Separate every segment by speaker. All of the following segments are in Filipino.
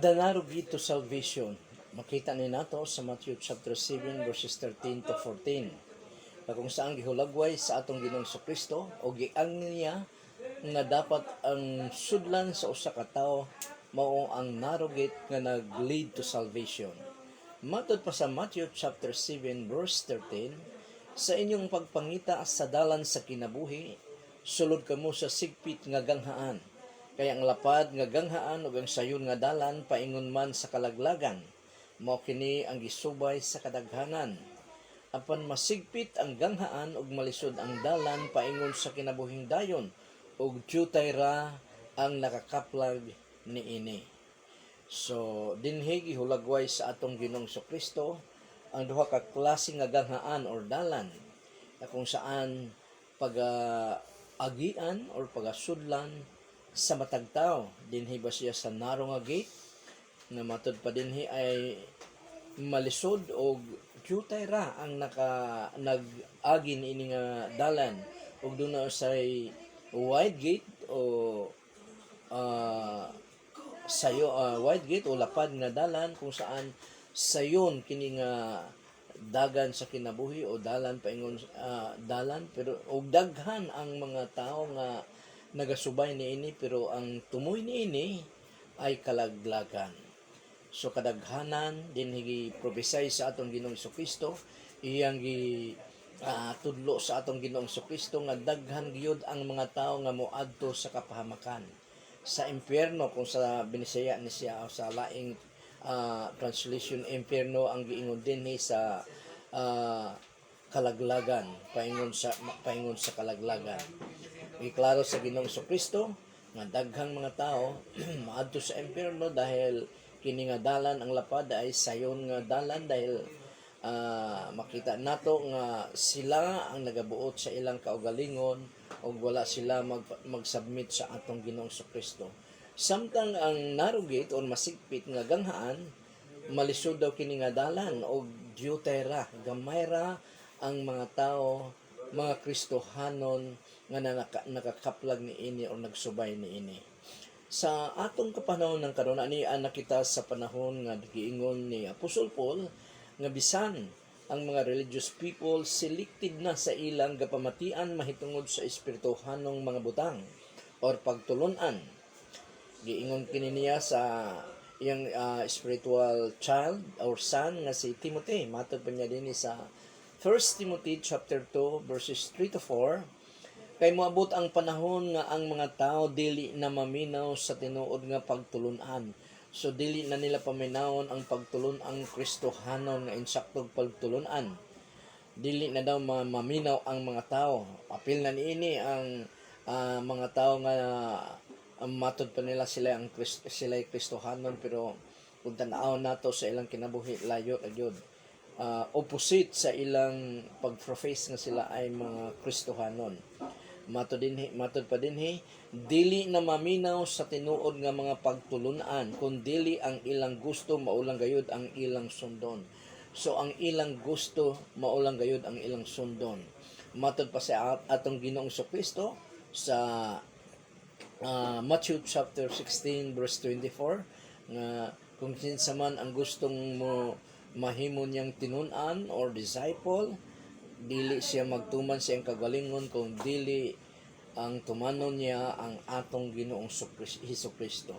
Speaker 1: The narrow gate to salvation. Makita ni nato sa Matthew chapter 7 verses 13 to 14. Na kung saan gihulagway sa atong Ginoong Kristo o giang niya nga dapat ang sudlan sa usa ka tawo mao ang narrow gate nga nag-lead to salvation. Matod pa sa Matthew chapter 7 verse 13, sa inyong pagpangita sa dalan sa kinabuhi, sulod kamo sa sigpit nga ganghaan. Kaya ang lapad nga ganghaan ug ang sayon nga dalan paingon man sa kalaglagan. Mao kini ang gisubay sa kadaghanan. Apan masigpit ang ganghaan ug malisod ang dalan paingon sa kinabuhing dayon ug diutay ra ang nakakaplag niini. So dinhi gihulagway sa atong Ginoong Kristo ang duha ka klase nga ganghaan or dalan na kung saan pag-agian or pagasudlan sa matag tawo. Dinhi ba siya sa narrow nga gate na matod pa dinhi ay malisod o diutay ra ang nag-agi niini nga dalan ug doon na say wide gate o wide gate o lapad nga dalan kung saan sayon kini nga dagan sa kinabuhi o dalan paingon dalan pero og daghan ang mga tawo nga nagasubay niini pero ang tumoy niini ay kalaglagan. So kadaghanan din higi-prophesy sa atong Ginoong Kristo, iyang tudlo sa atong Ginoong Kristo nga daghan gyud ang mga tawo nga moadto sa kapahamakan sa impyerno kung sa Binisaya ni siya sa laing translation impyerno ang giingon dinhi sa kalaglagan paingon sa kalaglagan. Iklaro sa Ginoong Kristo nga daghang mga tao maadto sa impyerno dahil kini nga dalan ang lapad ay sayon nga dalan dahil makita nato nga sila ang nagabuot sa ilang kaugalingon o wala sila mag-submit sa atong Ginoong Kristo. Samtang ang narrow gate o masigpit nga ganghaan malisod daw kini nga dalan o diutay ra gamay ra ang mga tao mga Kristohanon nga nakakaplag niini o nagsubay niini. Sa atong kapanahon ng karon ani nakita sa panahon nga giingon ni Apostol Paul nga bisan ang mga religious people selected na sa ilang gapamatian mahitungod sa espirituhanong mga butang or pagtulunan. Giingon kini niya sa iyang spiritual child or son nga si Timothy. Matod pa niya dinhi sa 1 Timothy chapter 2 verses 3 to 4. Kay moabot ang panahon nga ang mga tao dili na maminaw sa tinuod nga pagtulunan. So dili na nila paminawon ang pagtulon ang Kristohanon nga insaktog pagtulunan. Dili na daw maminaw ang mga tao. Apil na niini ang mga tao nga matod pa nila sila ay Kristohanon pero kung tanaw nato sa ilang kinabuhi layo agyod. Opposite sa ilang pag-profess nga sila ay mga Kristohanon. Matod pa dinhi dili na maminaw sa tinuod nga mga pagtulunan kun dili ang ilang gusto maulang gayud ang ilang sundon. So ang ilang gusto maulang gayud ang ilang sundon. Matod pa sa atong Ginoong Kristo sa Matthew chapter 16 verse 24 nga kung kinsa man ang gustong mo mahimo niyang tinun-an or disciple dili siya magtuman sa iyang kagalingon kung dili ang tumanon niya ang atong Ginoong Hesukristo.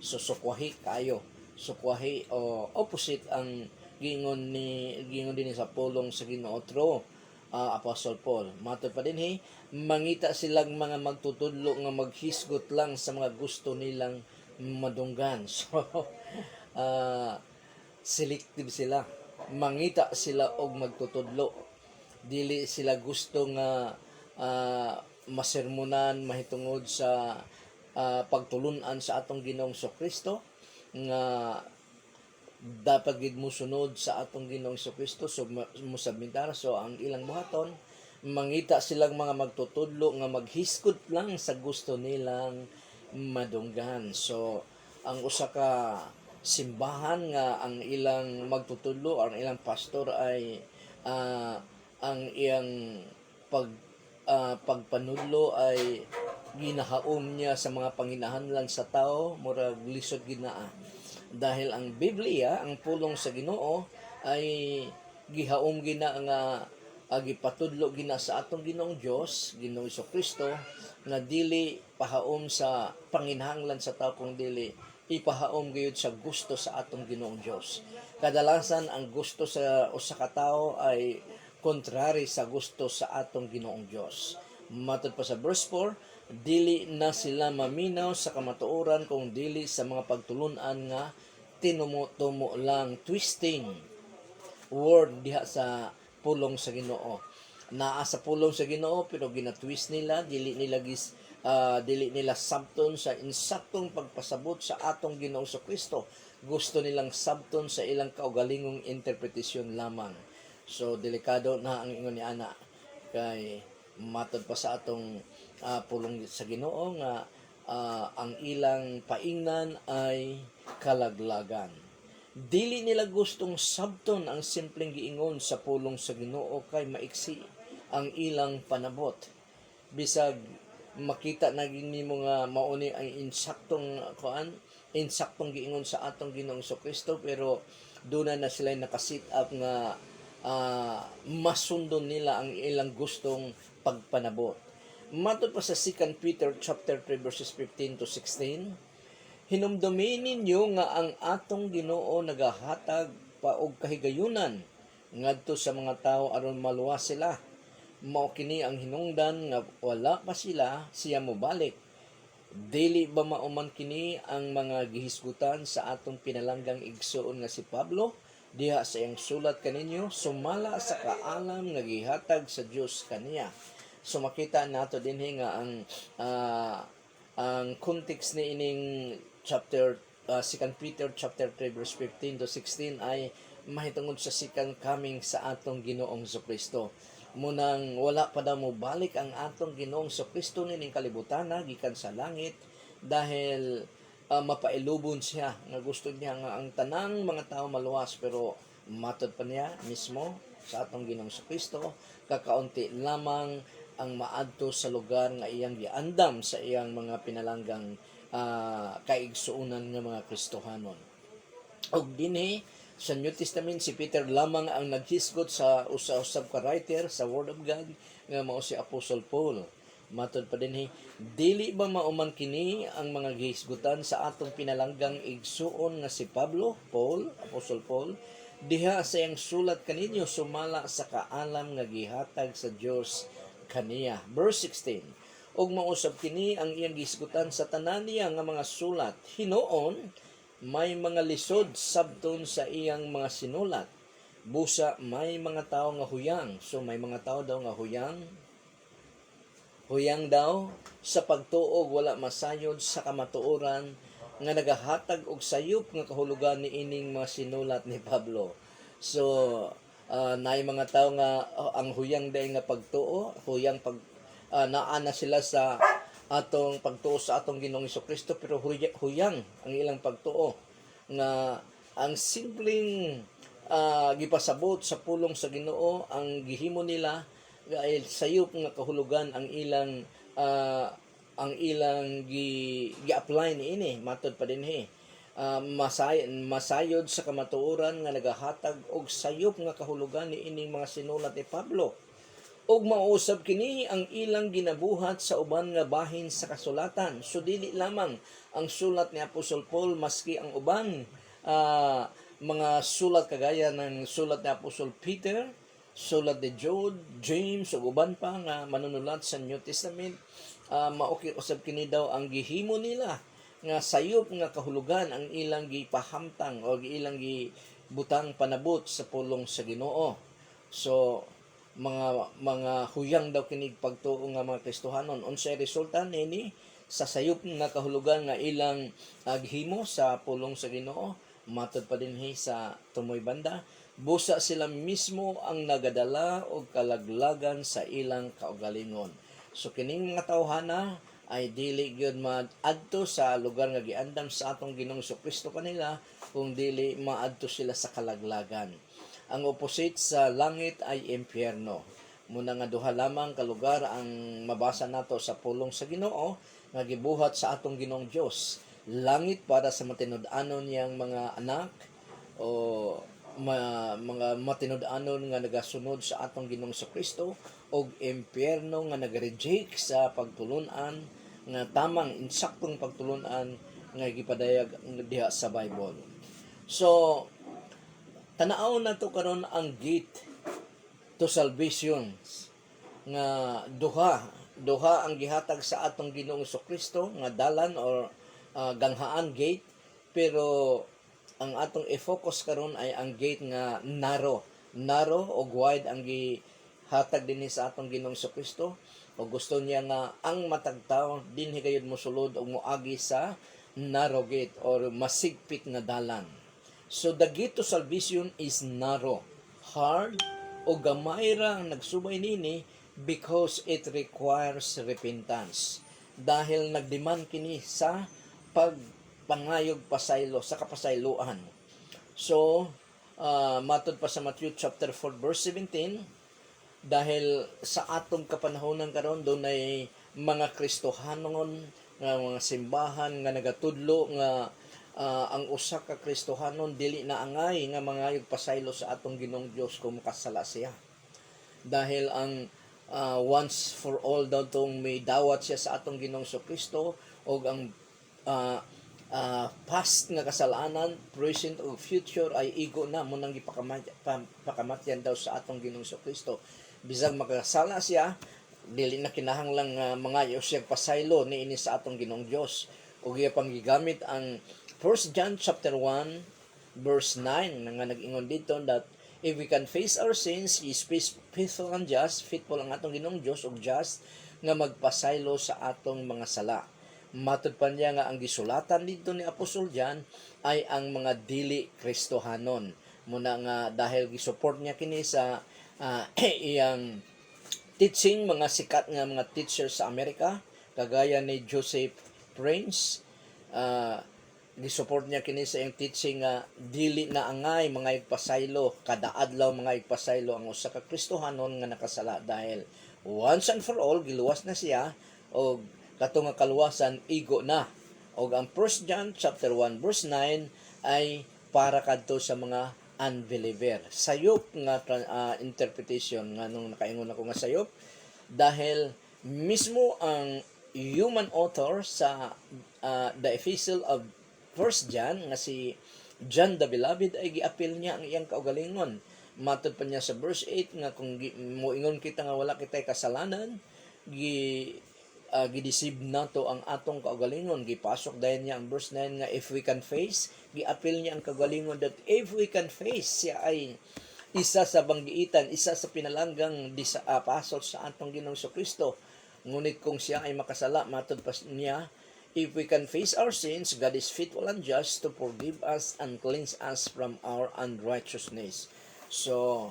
Speaker 1: So sukwahi kayo. Sukwahi o opposite ang gingon din sa pulong sa Ginoo through Apostle Paul. Matod pa dinhi mangita silang mga magtutudlo nga maghisgot lang sa mga gusto nilang madunggan. So selective sila. Mangita sila og magtutudlo. Dili sila gusto nga masermonan mahitungod sa pagtulunan sa atong Ginoong Kristo nga dapat gid mo sunod sa atong Ginoong Kristo so musabmitar. So ang ilang buhaton mangita silang mga magtutudlo nga maghiskot lang sa gusto nilang madunggan. So ang usa ka simbahan nga ang ilang magtutudlo ang ilang pastor ay ang iyang pagpanudlo ay ginahaom niya sa mga panginahanglan sa tao murag lisod ginaa Dahil ang Biblia, ang pulong sa Ginoo ay gihaom gina nga gipatudlo gina sa atong Ginoong Dios, Ginoong Kristo, na dili pahaom sa panginhanglan sa tao kung dili ipahaom gayud sa gusto sa atong Ginoong Dios. Kadalasan ang gusto sa usa ka tawo ay kontrary sa gusto sa atong Ginoong Dios. Matod pa sa verse 4, dili na sila maminaw sa kamatuoran kung dili sa mga pagtulunan nga tinumo-tumo lang twisting word diha sa pulong sa Ginoo. Naa sa pulong sa Ginoo pero ginatwist nila, dili nila sabton sa insaktong pagpasabot sa atong Ginoong Kristo. Gusto nilang sabton sa ilang kaugalingong interpretasyon lamang. So delikado na ang ingon ni ana kay matod pa sa atong pulong sa Ginoo nga ang ilang paingnan ay kalaglagan. Dili nila gustong sabton ang simpleng giingon sa pulong sa Ginoo kay maiksi ang ilang panabot. Bisag makita naging nimo nga mauni ang insaktong giingon sa atong Ginoong Kristo, pero doon na sila nakasit up nga masundon nila ang ilang gustong pagpanabot. Matod pa sa 2 Peter chapter 3 verses 15 to 16, hinumdumi ninyo nga ang atong Ginoo nagahatag pa og kahigayunan ngadto sa mga tawo aron maluwas sila. Mao kini ang hinungdan nga wala pa siya mobalik. Dili ba mauman kini ang mga gihisgutan sa atong pinalanggang igsuon nga si Pablo diha sa iyang sulat kaninyo, sumala sa kaalam nga gihatag sa Dios kaniya. So makita nato dinhi nga ang context ni ining chapter 2 Peter chapter 3 verse 15 to 16 ay mahitungod sa second coming sa atong Ginoong Kristo. Munang wala pa daw mo balik ang atong Ginoong Kristo nining kalibutan gikan sa langit dahil mapailubon siya nga gusto niya nga ang tanang mga tao maluwas, pero matod pa niya mismo sa atong Ginoong Kristo kakaunti lamang ang maadto sa lugar nga iyang giandam sa iyang mga pinalanggang kaigsuunan nga mga Kristohanon. Og dinhi sa New Testament si Peter lamang ang naghisgot sa usa-usab ka writer sa Word of God nga mao si Apostle Paul. Matod pa dinhi, dili ba mauman kini ang mga gihisgutan sa atong pinalanggang igsuon nga si Apostle Paul, diha sa iyang sulat kaninyo sumala sa kaalam nga gihatag sa Dios kaniya. Verse 16, og mausab kini ang iyang gisgutan sa tanan niya nga mga sulat, hinuon may mga lisod sabton sa iyang mga sinulat, busa may mga tao nga huyang. So may mga tao daw nga huyang daw sa pagtuog wala masayod sa kamatuoran nga nagahatag og sayop nga kahulugan ni ining mga sinulat ni Pablo. So naay mga tao nga ang huyang day nga pagtuo, naa na sila sa atong pagtuo sa atong Ginoong Kristo, pero huyang ang ilang pagtuo nga ang simpleng gipasabot sa pulong sa Ginoo ang gihimo nila ay sayop nga kahulugan ang ilang gi-apply niini. Matod pa dinhi masayod sa kamatuoran nga nagahatag og sayop nga kahulugan ni ining mga sinulat ni Pablo. Og mausab kini ang ilang ginabuhat sa uban nga bahin sa kasulatan. So dili lamang ang sulat ni Apostle Paul, maski ang uban mga sulat kagaya ng sulat ni Apostle Peter, sulat ni Jude, James ug uban pa nga manunulat sa New Testament, mausab kini daw ang gihimo nila nga sayop nga kahulugan ang ilang gipahamtang o ilang gibutang panabot sa pulong sa Ginoo. So mga huyang daw kinig pagtuo nga mga Kristohanon. Unsay resulta nini sa sayop nga kahulugan nga ilang gihimo sa pulong sa Ginoo? Matod pa dinhi sa tumoy banda, busa sila mismo ang nagadala og kalaglagan sa ilang kaugalingon. So kining mga tawhana ay dili gyud maadto sa lugar nga giandam sa atong Ginoong Kristo kanila kung dili maadto sila sa kalaglagan. Ang opposite sa langit ay impyerno. Muna nga duha lamang ka lugar ang mabasa nato sa pulong sa Ginoo nga gibuhat sa atong Ginoong Dios. langit para sa matinud-anon niyang mga anak o mga matinud-anon nga nagasunod sa atong Ginoong Kristo o impyerno nga nagreject sa pagtulunan nga tamang insaktong pagtulunan nga gipadayag diha sa Bible. So tanaw na to karon ang gate to salvation nga duha ang gihatag sa atong Ginoong Kristo nga dalan or ganghaan gate, pero ang atong i-focus karon ay ang gate nga narrow o wide ang gihatag dinhi sa atong Ginoong Kristo, o gusto niya nga ang matag tawo dinhi gayud mosulod o moagi sa narrow gate or masigpit nga dalan. So the gate to salvation is narrow, hard, o gamay ra ang nagsubay nini because it requires repentance. Dahil nagdemand kini sa pagpangayog pasaylo, sa kapasayloan. So, matod pa sa Matthew chapter 4 verse 17, dahil sa atong kapanahonan karon doon ay mga Kristohanon nga mga simbahan nga nagatudlo nga ang usa ka Kristohanon dili na angay nga mangayog pasaylo sa atong Ginoong Dios kung makasala siya. Dahil ang once for all daw tong may dawat siya sa atong Ginoong Kristo o ang past nga kasalanan, present o future ay igo na mo nang ipakamatyan daw sa atong Ginoong Kristo. Bisag makasala siya, dili na kinahanglang mangayo siya pasaylo niini sa atong Ginoong Dios. Ug iya pang gigamit ang 1 John chapter 1 verse 9 nga nag-ingon dito that if we can face our sins, He is faithful and just, faithful ang atong Ginoong Dios ug just nga magpasaylo sa atong mga sala. Matud pa niya nga ang gisulatan dito ni Apostol John ay ang mga dili Kristohanon. Muna nga dahil gisupport niya kini sa iyang teaching, mga sikat nga mga teachers sa Amerika kagaya ni Joseph Prince. Gisupport niya kini sa iyang teaching nga dili na angay mga igpasaylo, kada adlaw mga igpasaylo ang usa ka Kristohanon nga nakasala dahil once and for all giluwas na siya o kato nga kaluwasan igo na. O ang 1 John chapter 1 verse 9 ay para kadto sa mga unbeliever. Sayop nga interpretation nga nung nakaingon ako nga sayop dahil mismo ang human author sa the epistle of 1 John nga si John the Beloved ay giapil niya ang iyang kaugalingon. Matod pa niya sa verse 8 nga kung moingon kita nga wala kitay kasalanan, gideceive nato ang atong kaugalingon. Gipasok dayon niya ang verse 9 nga if we can face, giapil niya ang kaugalingon that if we can face, siya ay isa sa banggiitan, isa sa pinalanggang pasok sa atong Ginoong Kristo. Ngunit kung siya ay makasala, matod pa niya, if we can face our sins, God is faithful and just to forgive us and cleanse us from our unrighteousness. So,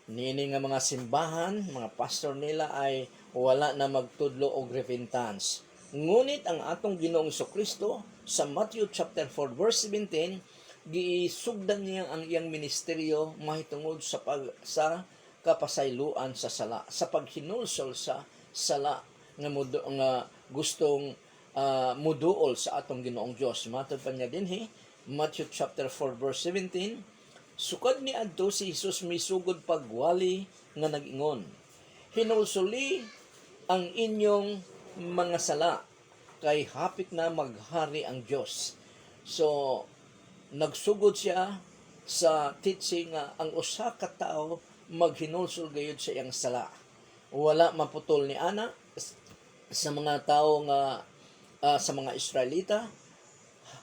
Speaker 1: nini nga mga simbahan, mga pastor nila ay wala na magtudlo og repentance. Ngunit ang atong Ginoong Kristo sa Matthew chapter 4 verse 17, giisugdan niya ang iyang ministeryo mahitungod sa kapasayloan sa sala, sa paghinulsol sa sala nga gustong muduol sa atong Ginoong Dios. Matod pa niya dinhi Matthew chapter 4 verse 17, sukad ni adto si Jesus misugod pagwali nga nag-ingon, hinulsoli ang inyong mga sala kay hapit na maghari ang Dios. So nagsugod siya sa teaching nga ang usa ka tawo maghinulsol gayud sa iyang sala. Wala maputol ni ana sa mga tawo nga sa mga Israelita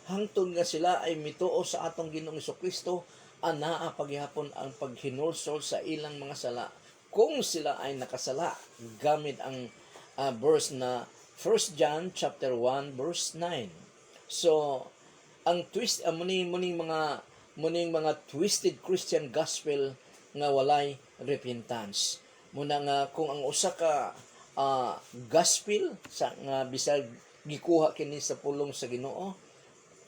Speaker 1: hangtod nga sila ay mituo sa atong Ginoong Kristo, anaa paghihapon ang paghinulsol sa ilang mga sala kung sila ay nakasala gamit ang verse na 1 John chapter 1 verse 9. So ang twist muning mga twisted Christian gospel nga walay repentance. Muna nga kung ang usa ka gospel sa nga bisag gikuha kini sa pulong sa Ginoo,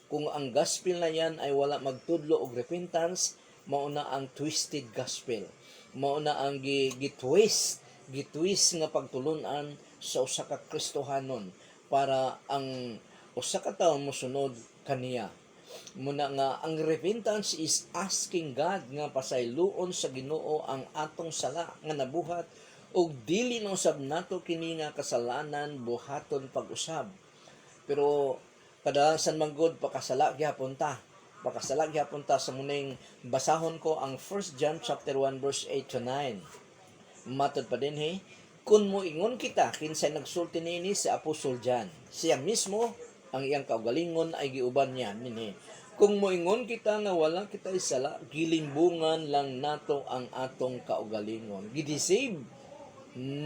Speaker 1: kung ang gospel na yan ay wala magtudlo og repentance, mao na ang twisted gospel. Mao na ang gitwist nga pagtulunan sa usa ka Kristohanon para ang usa ka tawo mosunod kaniya. Muna nga ang repentance is asking God nga pasayloon sa Ginoo ang atong sala nga nabuhat ug dili na usab nato kini nga kasalanan buhaton pag-usab. Pero kadalasan manggod pakasala gyapon ta. Pakasala gyapon ta sa muning basahon ko ang 1 John chapter 1 verse 8 to 9. Matod pa din kun moingon kita kinsay nagsulti niini si Apostol John. Siya mismo ang iyang kaugalingon ay giuban niya nini. Kung moingon kita nga wala kita isala, gilimbungan lang nato ang atong kaugalingon. Gidisave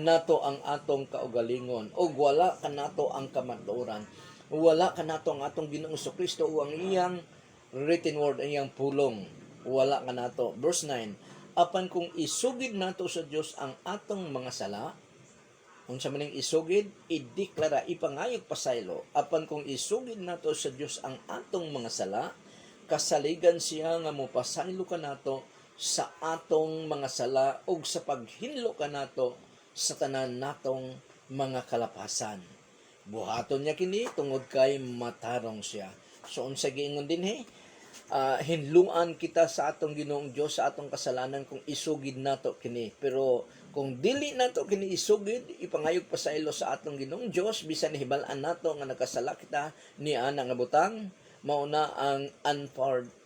Speaker 1: nato ang atong kaugalingon o wala ka nato ang kamatuoran. Wala ka nato ang atong Ginoong Kristo o ang iyang written word, ang iyang pulong. Wala ka nato. Verse 9, apan kung isugid nato sa Dios ang atong mga sala, kung sa maning isugid, ideklara, ipangayog pasaylo. Apan kung isugid nato sa Dios ang atong mga sala, kasaligan siya nga mopasaylo ka nato sa atong mga sala ug sa paghinlo ka nato sa tanan natong mga kalapasan. Buhaton niya kini tungod kay matarong siya. So unsa giingon din hinluan kita sa atong Ginoong Dios sa atong kasalanan kung isugid nato kini. Pero kung dili nato kini isugid, ipangayog pasaylo sa atong Ginoong Dios bisan hibal-an nato nga nakasala kita ni ana nga butang, mao na ang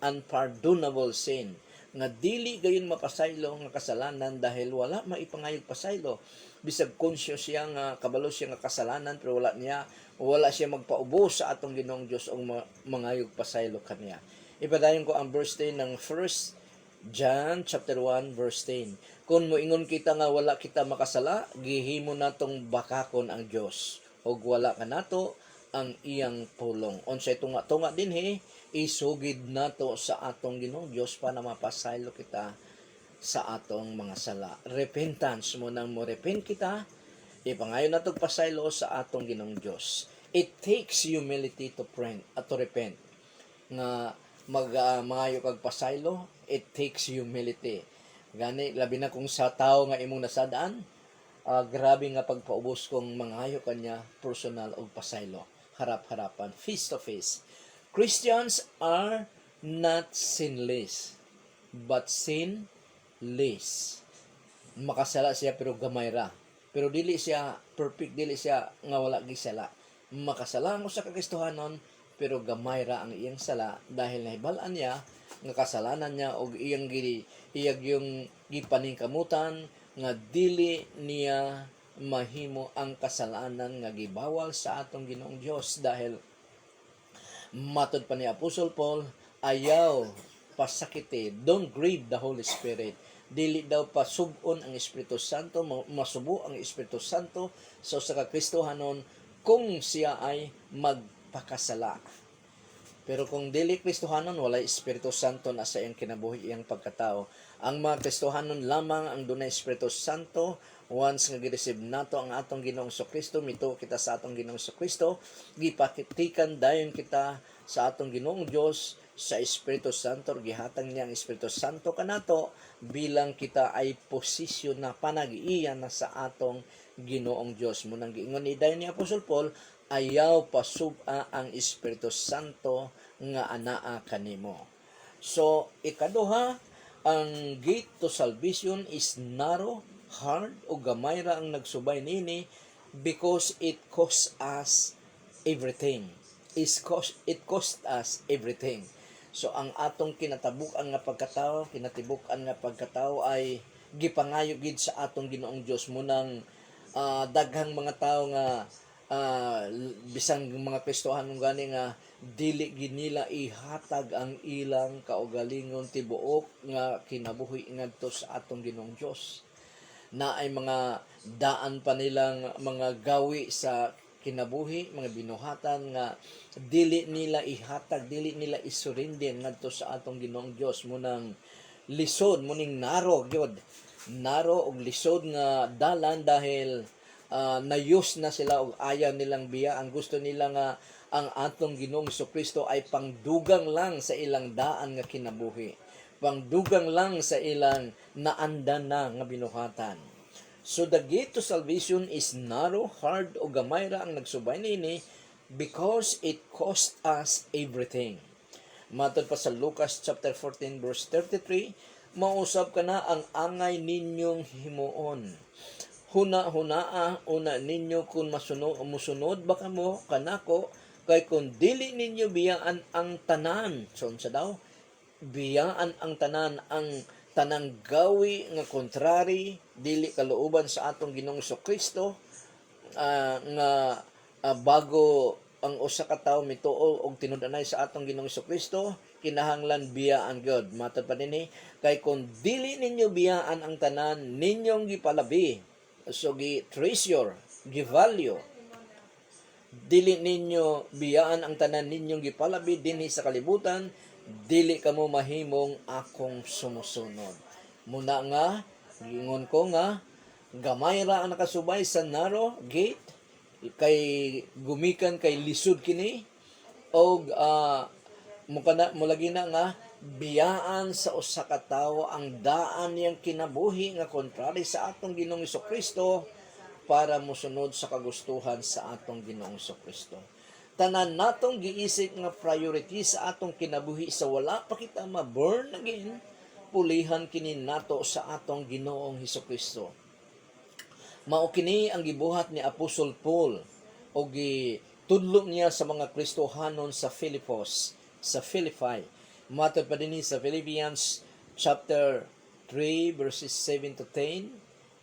Speaker 1: unpardonable sin nga dili gayon mapasaylo nga kasalanan dahil wala maipangayog pasaylo. Bisag conscious siya nga kabalo siya nga kasalanan pero wala siya magpaubos sa atong Ginoong Dios og mangayog pasaylo kaniya. Ipadayon ko ang verse 10 ng 1 John chapter 1 verse 10. Kung moingon kita nga wala kita makasala, gihimo natong bakakon ang Dios ug wala ka nato ang iyang pulong. Unsay tunga-tunga din isugid nato sa atong Ginoong Dios para mapasaylo kita sa atong mga sala. Repentance mo nang mo repent kita, ipangayon nato pasaylo sa atong Ginoong Dios. It takes humility to repent. Nga mangayo kag pasaylo, it takes humility. Gani labi na kung sa tao nga imong nasadaan, grabe nga pagpaubos kong mangayo kanya personal og pasaylo, harap-harapan, face to face. Christians are not sinless, but sinless. Makasala siya pero gamay ra. Pero dili siya perfect, dili siya nga wala gisala. Makasala mo sa Kristohanon pero gamay ra ang iyang sala dahil nahibal-an niya nga kasalanan niya og iyang yung gipaningkamutan nga dili niya mahimo ang kasalanan nga gibawal sa atong Ginoong Dios dahil matod pa ni Apostle Paul, ayaw pasakiti, don't grieve the Holy Spirit. Dili daw pasubon ang Espiritu Santo, masubo ang Espiritu Santo sa Kristohanon kung siya ay magpakasala. Pero kung dili Kristohanon, wala Espiritu Santo na sa iyang kinabuhi, iyang pagkatao. Ang mga Kristohanon lamang ang dunay Espiritu Santo. Once nga gi-receive nato ang atong Ginoong Kristo, mito kita sa atong Ginoong Kristo, gipakitikan dayon kita sa atong Ginoong Dios sa Espiritu Santo, gihatag niya ang Espiritu Santo kanato bilang kita ay posisyon na panag-iyan na sa atong Ginoong Dios. Munang giingon ni dayon ni Apostol Paul, ayaw pasub-a ang Espiritu Santo nga anaa kanimo. So ikaduha, ang gate to salvation is narrow, hard o gamay ra ang nagsubay nini because it cost us everything. It cost us everything. So ang atong kinatibukan nga pagkatao ay gipangayo gid sa atong Ginoong Dios. Munang daghang mga tao nga bisang mga Kristohanon gani nga dili gid nila ihatag ang ilang kaugalingon tibuok nga kinabuhi ngadto sa atong Ginoong Dios. Na ay mga daan pa nilang mga gawi sa kinabuhi, mga binuhatan nga dili nila ihatag, dili nila isurrender ngadto sa atong Ginoong Dios. Munang lisod, muning naro gyud. Naro og lisod nga dalan dahil na-use na sila og ayaw nilang biya. Ang gusto nila nga ang atong Ginoong Kristo ay pangdugang lang sa ilang daan nga kinabuhi. Pangdugang lang sa ilang naandan na nga binuhatan. So the gate to salvation is narrow, hard o gamay ra ang nagsubay nini because it cost us everything. Matod pa sa Lucas chapter 14 verse 33, mausab ka na ang angay ninyong himuon. Huna-hunaa una ninyo kung musunod ba kamo kanako, kay kung dili ninyo biyaan ang tanan. So unsa daw? Biyaan ang tanang gawi nga kontrary dili kalooban sa atong Ginoong Kristo, bago ang usa ka tawo mituo og tinud-anay sa atong Ginoong Kristo, kinahanglan biyaan God. Matod pa dinhi, kay kung dili ninyo biyaan ang tanan ninyong gipalabi, so gi-treasure, gi-value, dili ninyo biyaan ang tanan ninyong gipalabi dinhi sa kalibutan, dili kamo mahimong akong sumusunod. Muna nga, gingon ko nga, gamay ra ang nakasubay sa narrow gate, kay gumikan kay lisod kini, og mulagi na nga, biyaan sa usa ka tawo ang daan niyang kinabuhi nga kontrary sa atong Ginoong Kristo para mosunod sa kagustuhan sa atong Ginoong Kristo. Tanan natong giisip nga priority sa atong kinabuhi sa wala pa kita ma-born again, pulihan kini nato sa atong Ginoong Kristo. Mao kini ang gibuhat ni Apostol Paul o gitudlo niya sa mga Kristohanon sa Filipos, sa Philippi. Matod pa dinhi sa Philippians chapter 3 verses 7 to 10,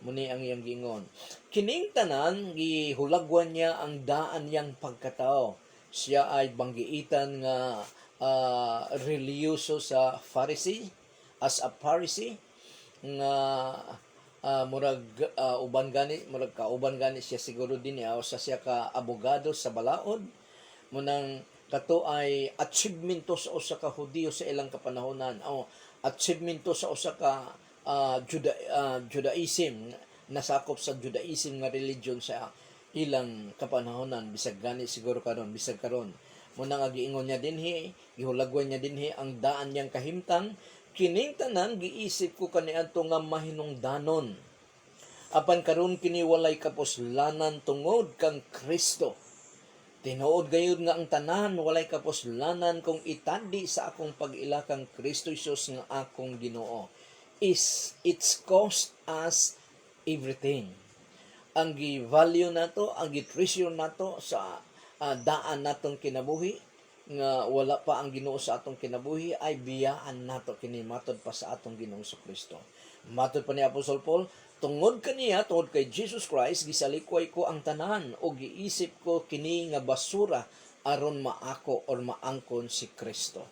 Speaker 1: muni ang iyang gingon. Kining tanan gihulagwan niya ang daan niyang pagkatao. Siya ay banggiitan nga reliyoso sa Pharisee, as a Pharisee nga murag kauban gani siya siguro din sa siya ka abogado sa balaod. Munang kato ay achievemento sa usa ka Hudiyo sa ilang kapanahonan, o achievemento sa usa ka Judaism, nasakop sa Judaism nga religion sa ilang kapanahonan, bisag gani siguro bisag karon. Muna nga giingon niya dinhi, gihulagwan niya dinhi ang daan niyang kahimtang, kining tanan giisip ko kaniadto nga mahinungdanon. Apan karon kini walay kapuslanan tungod kang Kristo. Tinuod gayud nga ang tanan walay kapuslanan kung itandi sa akong pag-ila kang Kristo Jesus nga akong Ginoo. It's cost us everything. Ang gi-value nato, ang gi-treasure nato sa daan natong kinabuhi nga wala pa ang Ginoo sa atong kinabuhi, ay biyaan nato kini matod pa sa atong Ginoong Kristo. Matod pa ni Apostol Paul, tungod kaniya, tungod kay Jesus Christ, gisalikway ko ang tanan o giisip ko kini nga basura aron maako or maangkon si Kristo.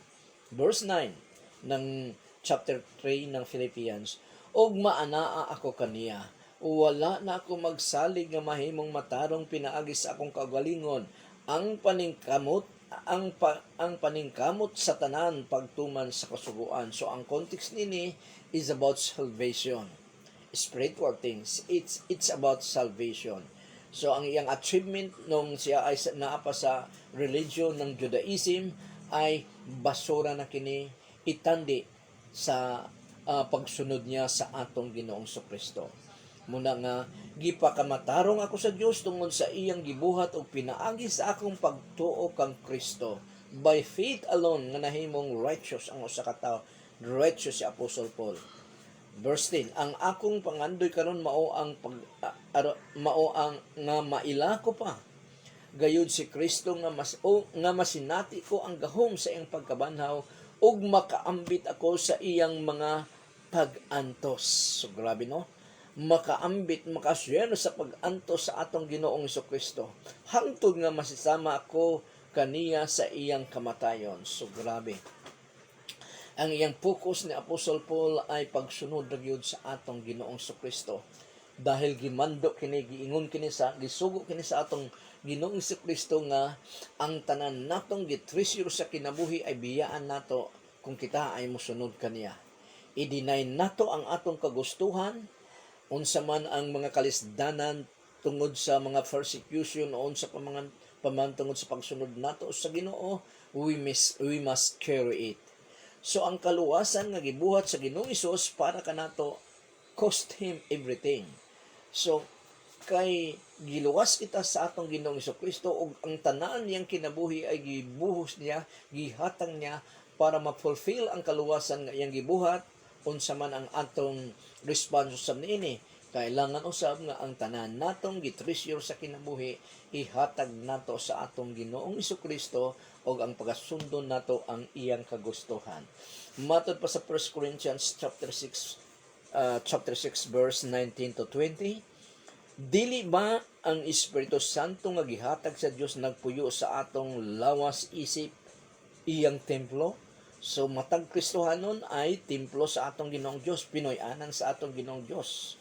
Speaker 1: Verse 9 ng chapter 3 ng Philippians, og maanaa ako kaniya, wala na ako magsalig nga mahimong matarong pinaagi sa akong kagalingon, ang paningkamot sa tanan pagtuman sa kasuguan. So ang context nini is about salvation, spiritual things. It's about salvation. So ang iyang achievement nung siya ay naapa sa religion ng Judaism ay basura na kini itandi sa pagsunod niya sa atong Ginoong Kristo. Muna nga, gipakamatarong ako sa Dios tungod sa iyang gibuhat o pinaagi sa akong pagtuo kang Kristo. By faith alone nga nahimong righteous ang usa ka tawo. Righteous si Apostle Paul. Verse 10, ang akong pangandoy karon mao ang nga maila ko pa gayud si Kristo nga masinati ko ang gahom sa iyang pagkabanhaw ug makaambit ako sa iyang mga pag-antos. So grabe no? Makaambit, makaswero sa pag-antos sa atong Ginoong Kristo. Hangtod nga masisama ako kaniya sa iyang kamatayon. So grabe. Ang iyang focus ni Apostle Paul ay pagsunod gyud sa atong Ginoong Kristo. Dahil gimando kini, giingon kini sa, gisugo kini sa atong Ginoong Kristo nga ang tanan natong gitreasure sa kinabuhi ay biyaan nato kung kita ay mosunod kaniya. I-deny nato ang atong kagustuhan, unsa man ang mga kalisdanan tungod sa mga persecution o unsa pa mga tungod sa pagsunod nato sa Ginoo, we must carry it. So ang kaluwasan nga gibuhat sa Ginoong Hesus para kanato cost him everything. So kay giluwas kita sa atong Ginoong Kristo ug ang tanan niyang kinabuhi ay gibuhos niya, gihatag niya para ma-fulfill ang kaluwasan nga iyang gibuhat. Unsa man ang atong response usab niini, kailangan usab nga ang tanan natong gitreasure sa kinabuhi ihatag nato sa atong Ginoong Kristo ug ang pagasundo nato ang iyang kagustuhan. Matod pa sa 1 Corinthians chapter 6 verse 19 to 20, dili ba ang Espiritu Santo nga gihatag sa Dios nagpuyo sa atong lawas isip iyang templo? So matag Kristohanon ay templo sa atong Ginoong Dios, Pinoy-anan sa atong Ginoong Dios.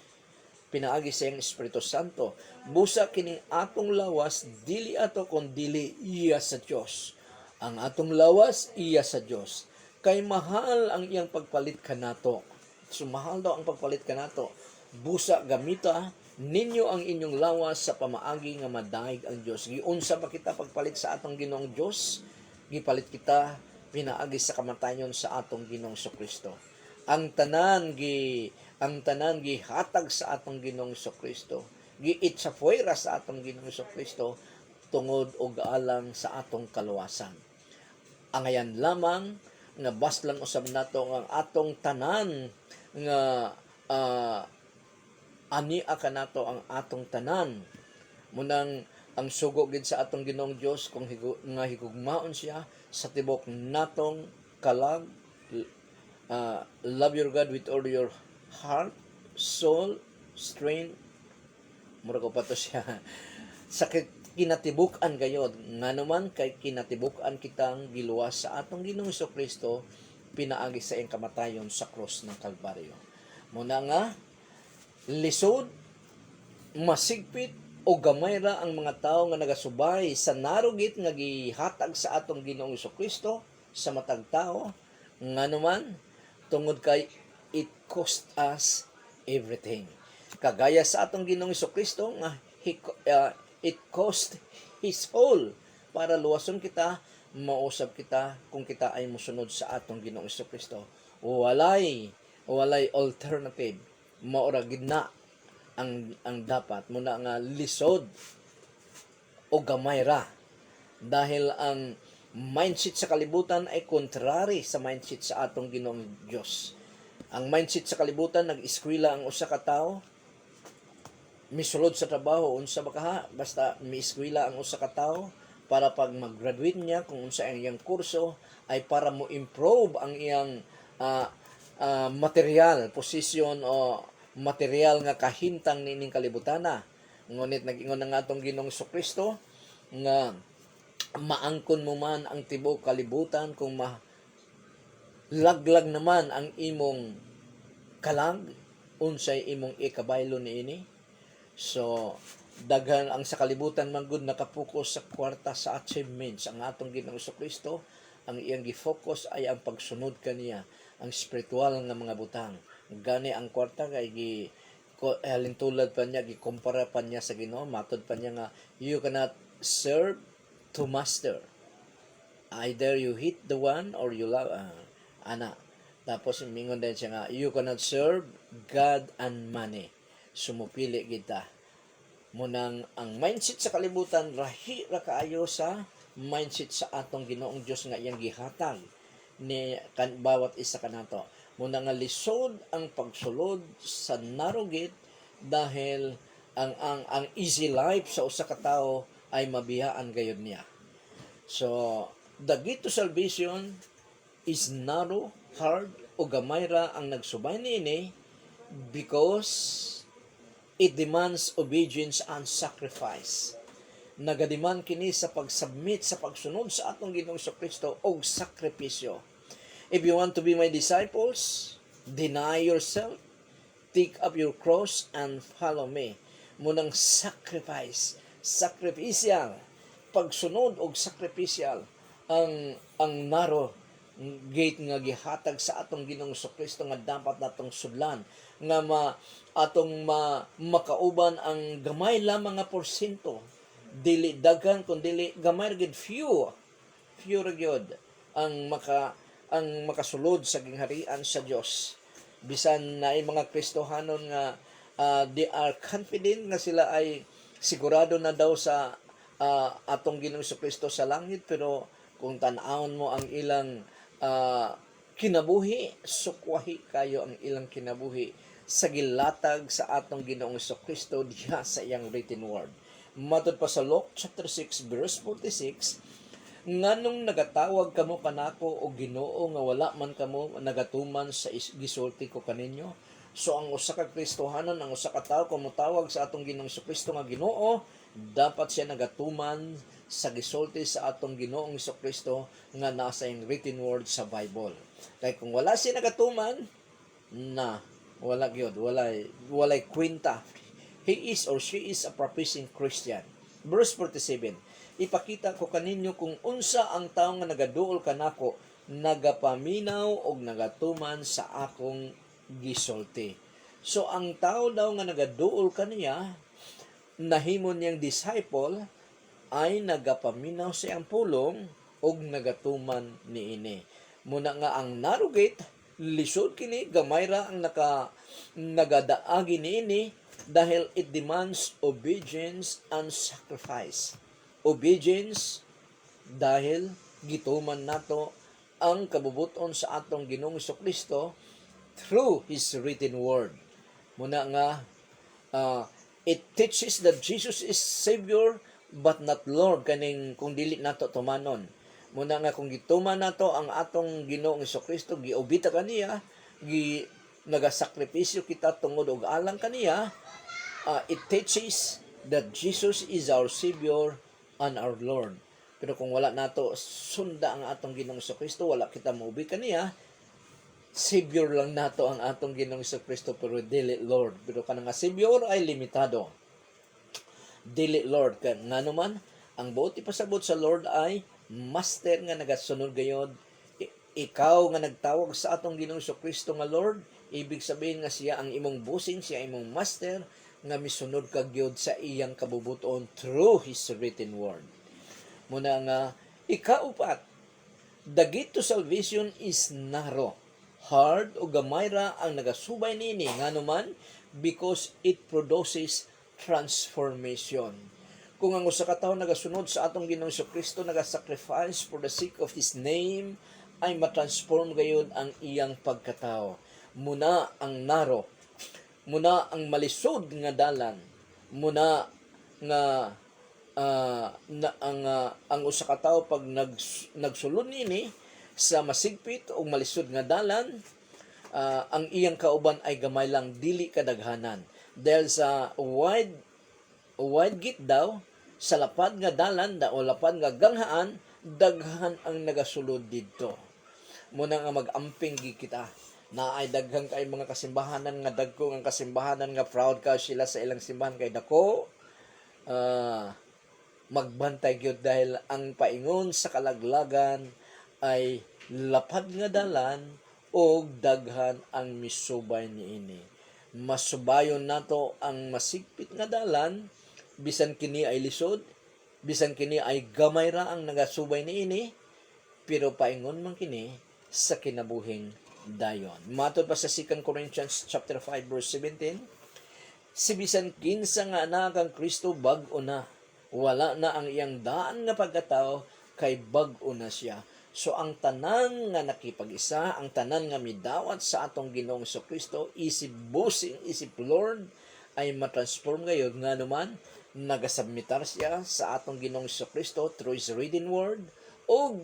Speaker 1: Pinaagi sa iyang Espiritu Santo. Busa kining atong lawas dili ato kun dili iya sa Dios. Ang atong lawas iya sa Dios. Kay mahal ang iyang pagpalit kanato. So mahal daw ang pagpalit kanato. Busa gamita ninyo ang inyong lawas sa pamaagi nga madaig ang Dios. Giunsa ba kita pagpalit sa atong Ginoong Dios? Gipalit kita pinaagi sa kamatayon sa atong Ginoong Kristo. Ang tanan gihatag sa atong Ginoong Kristo. Giitsafuera sa atong Ginoong Kristo tungod og alang sa atong kaluwasan. Angayan lamang nga baslan usab nato ang atong tanan nga ani aka nato ang atong tanan munang ang sugo gid sa atong Ginoong Dios kung nga higugmaon siya sa tibok natong kalag. Love your God with all your heart, soul, strength. Mura ko pa to siya. Sa kinatibuk-an gayod nga naman kay kinatibuk-an kitang giluwas sa atong Ginoong Kristo pinaagi sa iyang kamatayon sa krus ng Kalbaryo. Muna nga lisod, masigpit o gamay ra ang mga tao nga nagasubay sa narugit nga gihatag sa atong Ginoong Kristo sa matag tao nga naman tungod kay it cost us everything. Kagaya sa atong Ginoong Kristo nga it cost His all para luwason kita, mausab kita kung kita ay musunod sa atong Ginoong Kristo. Walay alternative. Maura gid na ang dapat muna nga lisod o gamay ra dahil ang mindset sa kalibutan ay kontrary sa mindset sa atong Ginoong Dios. Ang mindset sa kalibutan nag-eskwela ang usa ka tawo misulod sa trabaho unsa ba kaha basta mieskwela ang usa ka tawo para pag mag-graduate niya kung unsa ang iyang kurso ay para mo improve ang iyang material, position o material nga kahintang nining kalibutana. Ngunit nag-ingon nga atong Ginoong Kristo nga maangkon mo man ang tibuok kalibutan kung laglag naman ang imong kalag unsay imong ikabaylo niini. So daghan ang sa kalibutan man gud nakapokus sa kwarta sa achievements. Ang atong Ginoong Kristo ang iyang gi-focus ay ang pagsunod kaniya, ang spiritual nga mga butang. Gani ang kwarta kay halintulad pa niya, gikumpara pa niya sa Ginoo, matod pa niya nga you cannot serve two master. Either you hate the one or you love ana. Tapos mingon din siya nga you cannot serve God and money. Sumupili kita. Munang ang mindset sa kalibutan rahi ra kaayo sa mindset sa atong Ginoong Dios nga iyang gihatag ni bawat isa kanato. Muna nga lisod ang pagsulod sa narugit dahil ang easy life sa usa ka tawo ay mabiyaan gayud niya. So the gate to salvation is narrow, hard o gamay ra ang nagsubay niini because it demands obedience and sacrifice. Nagadiman kini sa pagsubmit sa pagsunod sa atong Ginoong Kristo og sakripisyo. If you want to be my disciples, deny yourself, take up your cross, and follow me. Munang sacrifice, sacrificial, pagsunod og sacrificial, ang narrow gate nga gihatag sa atong Ginoong Kristo nga dapat natong sudlan, nga makauban ang gamay lamang nga porsyento, dili daghan kundi gamay gid few ra gyud ang makasulod sa gingharian sa Dios. Bisan na ay mga Kristohanon nga they are confident nga sila ay sigurado na daw sa atong Ginoong Kristo sa langit, pero kung tan-awon mo ang ilang kinabuhi, sukwahi kayo ang ilang kinabuhi sa gilatag sa atong Ginoong Kristo diha sa iyang written word. Matod pa sa Luke chapter 6 verse 46, nganong nagatawag kamo kanako o Ginoo nga wala man kamo nagatuman sa gisulti ko kaninyo. So ang usa ka Kristohanon, ang usa ka tawo kung motawag sa atong Ginoong Kristo nga Ginoo, dapat siya nagatuman sa gisulti sa atong Ginoong Kristo nga nasa ing written word sa Bible. Kay kung wala siya nagatuman, wala gyud, walay kwenta. He is or she is a professing Christian. Verse 47, ipakita ko kaninyo kung unsa ang tawo nga nagaduol kanako, nagapaminaw og nagatuman sa akong gisulti. So ang tao daw nga nagaduol kaniya, nahimo niyang disciple, ay nagapaminaw sa iyang pulong og nagatuman niini. Muna nga ang narugit, lisod kini, gamay ra ang nagadaagi niini dahil it demands obedience and sacrifice. Obedience dahil gituman nato ang kabubuton sa atong Ginoong Kristo through His written word. Muna nga, it teaches that Jesus is Savior but not Lord, kaning kung dili nato tumanon. Muna nga kung gituman nato ang atong Ginoong Kristo, giobita kaniya, nagasakripisyo kita tungod og alang kaniya, it teaches that Jesus is our Savior and our Lord. Pero kung wala nato sunda ang atong Ginoong Kristo, wala kita maubi kaniya, Savior lang nato ang atong Ginoong Kristo pero dili Lord. Pero kanang nga Savior ay limitado. Dili Lord. Nga naman, ang buot ipasabot sa Lord ay master nga nagasunod gayod. Ikaw nga nagtawag sa atong Ginoong Kristo nga Lord, ibig sabihin nga siya ang imong busing, siya imong master, nga misunod ka gyud sa iyang kabubuton through His written word. Muna nga, ikaupat, the gate to salvation is narrow, hard o gamay ra ang nagasubay nini, nga naman, because it produces transformation. Kung ang usa ka tawo nagasunod sa atong Ginoong Kristo, nagasacrifice for the sake of His name, ay matransform gayud ang iyang pagkatao. Muna ang narrow, muna ang malisod nga dalan, muna nga ang usa ka tawo pag nagsulod nini sa masigpit o malisod nga dalan, ang iyang kauban ay gamay lang, dili kadaghanan. Dahil sa wide gate daw, sa lapad nga dalan o lapad nga ganghaan, daghan ang nagasulod didto. Muna nga mag-amping kita, na ay daghang kay mga kasimbahanan nga dagko ang kasimbahanan nga proud ka sila sa ilang simbahan kay dako, magbantay gyud dahil ang paingon sa kalaglagan ay lapad nga dalan o daghan ang misubay niini. Masubayon nato ang masigpit nga dalan, bisan kini ay lisod, bisan kini ay gamay ra ang nagasubay niini, pero paingon man kini sa kinabuhing dayon. Matod pa sa 2 Corinthians chapter 5 verse 17, si bisan kinsa nga anak kang Kristo bag-o na, wala na ang iyang daan nga pagkatao, kay bag-o na siya. So ang tanan nga nakipag-isa, ang tanan nga midawat sa atong Ginoong Kristo, isip busing, isip Lord, ay matransform gayud nga naman nagasubmitar siya sa atong Ginoong Kristo through His written word, o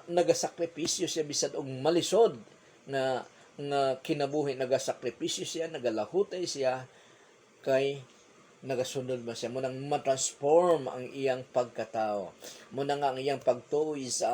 Speaker 1: nagasakripisyo siya bisad og malisod nga kinabuhi, nagasakripisyo siya, nagalahutay siya, kay nagasunod ba siya. Munang matransform ang iyang pagkatao. Muna nga ang iyang pagtuo is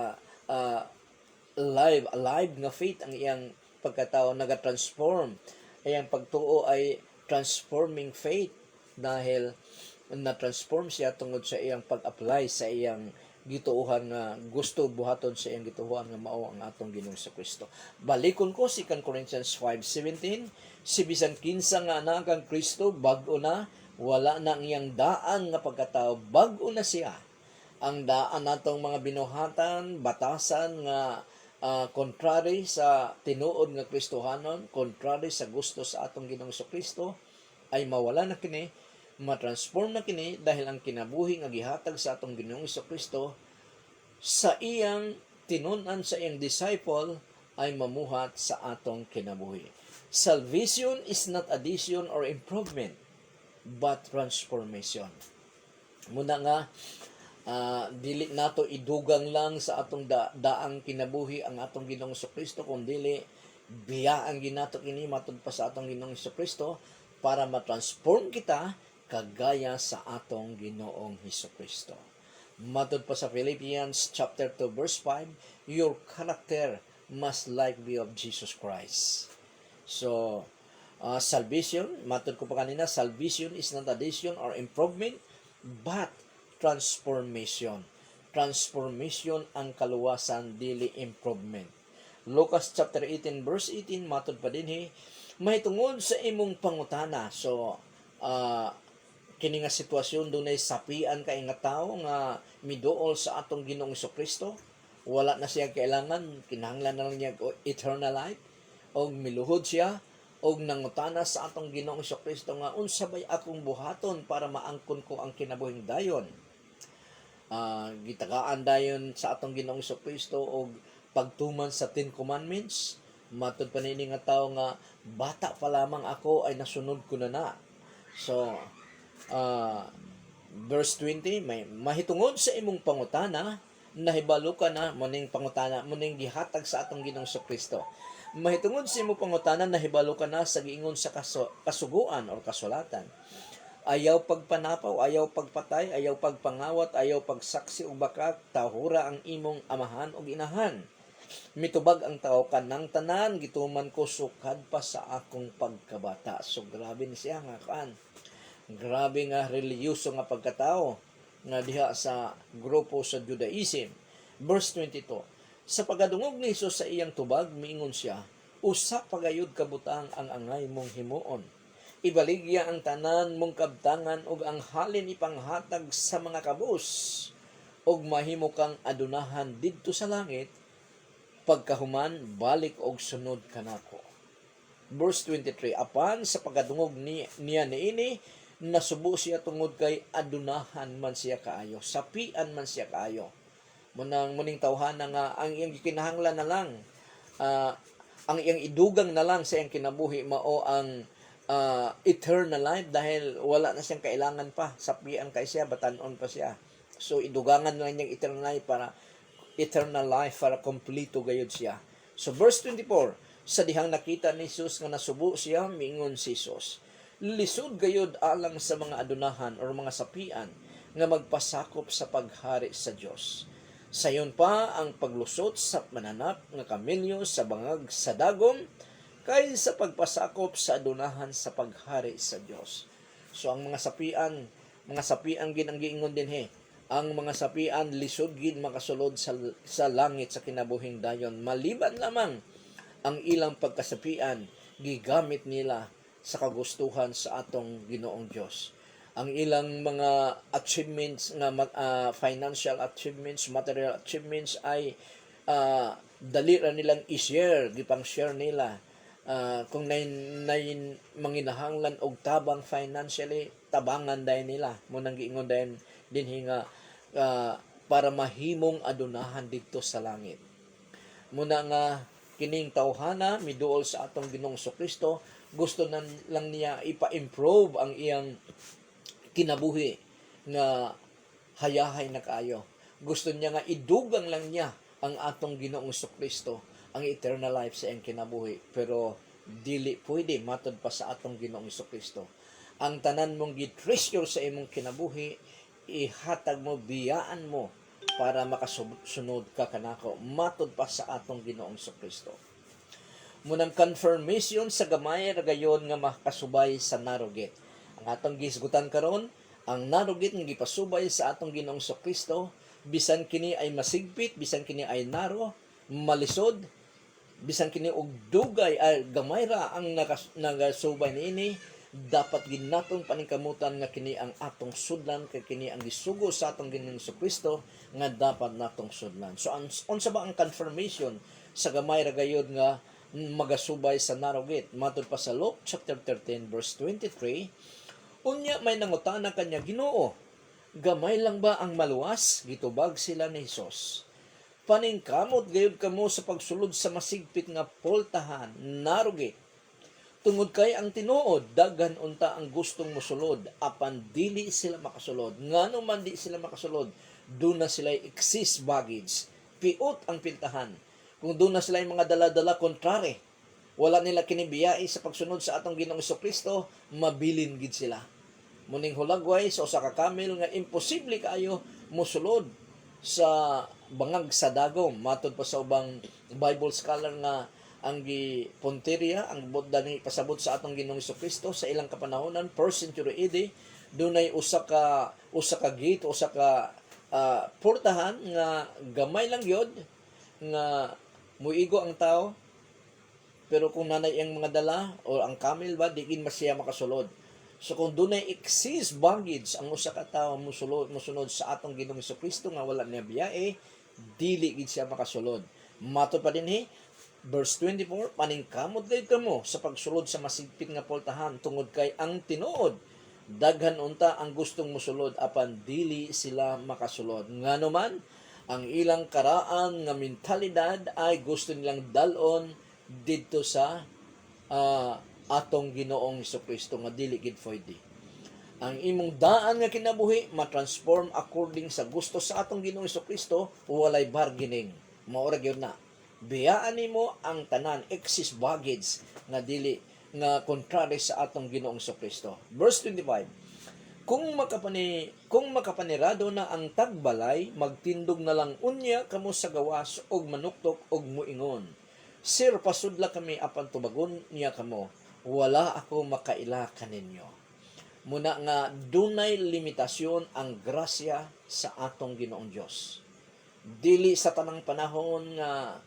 Speaker 1: alive nga faith, ang iyang pagkatao nagatransform. Iyang pagtuo ay transforming faith dahil na-transform siya tungod sa iyang pag-apply sa iyang gituohan nga gusto buhaton sa iyang gituohan nga mao ang atong Ginoong Kristo. Balikon ko 2 Corinthians 5:17, si bisan kinsa nga anak kang Kristo bag-o na, wala na ang iyang daan nga pagkatao, bag-o na siya. Ang daan natong mga binuhatan, batasan nga contrary sa tinuod nga Kristohanon, contrary sa gusto sa atong Ginoong Kristo, ay mawala na kini, matransform na kini dahil ang kinabuhi nga gihatag sa atong Ginoong Kristo sa iyang tinun-an sa iyang disciple ay mamuhat sa atong kinabuhi. Salvation is not addition or improvement, but transformation. Muna nga, dili nato idugang lang sa atong daang kinabuhi ang atong Ginoong Kristo, kundi biyaan ginato kini matud pa sa atong Ginoong Kristo para matransform kita kagaya sa atong Ginoong Kristo. Matud pa sa Philippians chapter 2 verse 5, your character must like be of Jesus Christ. So, salvation, matud ko pa kanina, salvation is not addition or improvement, but transformation. Transformation ang kaluwasan, dili improvement. Lucas chapter 18 verse 18, matud pa din mahitungod sa imong pangutana. So, kini nga sitwasyon dunay sapian kay nga tawo nga miduol sa atong Ginoong Kristo, wala na siya kailangan, kinahanglan na lang niya eternal life, og miluhod siya, og nangutana sa atong Ginoong Kristo nga unsa bay akong buhaton para maangkon ko ang kinabuhing dayon. Gitagaan dayon sa atong Ginoong Kristo og pagtuman sa 10 Commandments. Matud pa nini nga tawo nga bata pa lamang ako ay nasunod ko na. So, verse 20, may mahitungod sa imong pangutana, nahibalo ka na, muning pangutana, muning gihatag sa atong Ginoong Kristo. Mahitungod sa imong pangutana, nahibalo ka na sa giingon sa kasuguan o kasulatan. Ayaw pagpanapaw, ayaw pagpatay, ayaw pagpangawat, ayaw pagsaksi o bakak, tahura ang imong amahan o inahan. Mitubag ang tao kanang tanan, gituman ko sukad pa sa akong pagkabata. So grabe ni siya nga kaan. Grabe nga reliyoso nga pagkatao nga diha sa grupo sa Judaism. Verse 22, sa pagadungog ni Jesus sa iyang tubag, miingon siya, usa pagayod kabutang ang angay mong himuon. Ibaligya ang tanan mong kabtangan ug ang halin ipanghatag sa mga kabus ug mahimo kang adunahan didto sa langit, pagkahuman balik og sunod kanako. Verse 23, apan sa pagadungog niya niini, nasubo siya tungod kay adunahan man siya kaayo, sapian man siya kaayo. Muning tawhana nga ang iyang kinahanglan na lang, ang iyang idugang na lang sa iyang kinabuhi mao ang eternal life, dahil wala na siyang kailangan pa, sapian kay siya, batanon pa siya. So idugangan na lang niyang eternal life para kompleto gayud siya. So verse 24, sa dihang nakita ni Jesus nga nasubo siya, miingon si Jesus, lisod gayud alang sa mga adunahan o mga sapian nga magpasakop sa paghari sa Dios. Sayon pa ang paglusot sa mananap nga kamilyo sa bangag sa dagom kay sa pagpasakop sa adunahan sa paghari sa Dios. So ang mga sapian gid ang giingon din ang mga sapian lisod gid makasulod sa langit sa kinabuhing dayon, maliban lamang ang ilang pagkasapian gigamit nila sa kagustuhan sa atong Ginoong Dios. Ang ilang mga achievements nga financial achievements, material achievements ay dali ra nilang i-share, gipang-share nila. Kung nay manginahanglan og tabang financially, tabangan dayon nila. Munang giingon dayon dinhi nga para mahimong adunahan didto sa langit. Muna nga kining tawhana miduol sa atong Ginoong Kristo, gusto lang niya ipa-improve ang iyang kinabuhi nga hayahay na kaayo. Gusto niya nga idugang lang niya ang atong Ginoong Kristo, ang eternal life sa iyang kinabuhi. Pero dili pwede matod pa sa atong Ginoong Kristo. Ang tanan mong gitreasure sa imong kinabuhi, ihatag mo, biyaan mo para makasunod ka kanako matod pa sa atong Ginoong Kristo. Munang confirmation sa gamay ra gayon nga makasubay sa narugit. Ang atong gisgutan karon, ang narugit nga gipasubay sa atong Ginoong Kristo, bisan kini ay masigpit, bisan kini ay naro, malisod, bisan kini og dugay ay gamay ra ang nagasubay niini, dapat gid naton paningkamutan nga kini ang atong sudlan, kay kini ang gisugo sa atong Ginoong Kristo nga dapat natong sudlan. So unsa ba ang confirmation sa gamay ra gayud nga magasubay sa narrow gate. Matod pa sa Luke chapter 13 verse 23, unya may nangutana kanya, Ginoo, gamay lang ba ang maluwas? Gitubag sila ni Hesus. Paningkamot gayud kamo sa pagsulod sa masigpit nga poltahan, narrow gate. Tungod kay ang tinuod, daghan unta ang gustong mosulod, apan dili sila makasulod. Ngano man di sila makasulod, doon na sila excess baggage. Piot ang piltahan. Kung doon na sila yung mga dala-dala kontrari, wala nila kinibiyai sa pagsunod sa atong Ginoong Kristo, mabilin gid sila. Muning hulagway sa usa ka kamel nga imposible kaayo mosulod sa bangag sa dagom. Matod pa sa ubang Bible scholar nga ang gipunteriya, ang budda ni pasabot sa atong Ginoong Kristo sa ilang kapanahonan, 1st century AD, dunay usa ka gate, usa ka portahan nga gamay lang yod nga muigo ang tao, pero kung nanay ang mga dala o ang camel ba, di gid siya makasulod. So kung dunay excess baggage ang usa ka tawo mosunod sa atong Ginoong Kristo nga wala niya biyahe, dili gid siya makasulod. Mato pa din verse 24, paningkamot gayud kamo sa pagsulod sa masigpit nga poltahan, tungod kay ang tinuod daghan unta ang gustong mosulod, apan dili sila makasulod. Ngano man ang ilang karaan nga mentalidad ay gusto nilang dalon dito sa atong Ginoong Kristo nga dili gid pwede. Ang imong daan nga kinabuhi matransform according sa gusto sa atong Ginoong Kristo, walay bargaining. Mao ra gyud na. Biyaan nimo ang tanan excess baggage nga dili nga contrary sa atong Ginoong Kristo. Verse 25. Kung makapanirado na ang tagbalay, magtindog na lang unya kamo sa gawas og manuktok og muingon. Sir, pasudla kami apan tubagon niya kamo. Wala ako makaila kaninyo. Muna nga dunay limitasyon ang grasya sa atong Ginoong Dios. Dili sa tanang panahon nga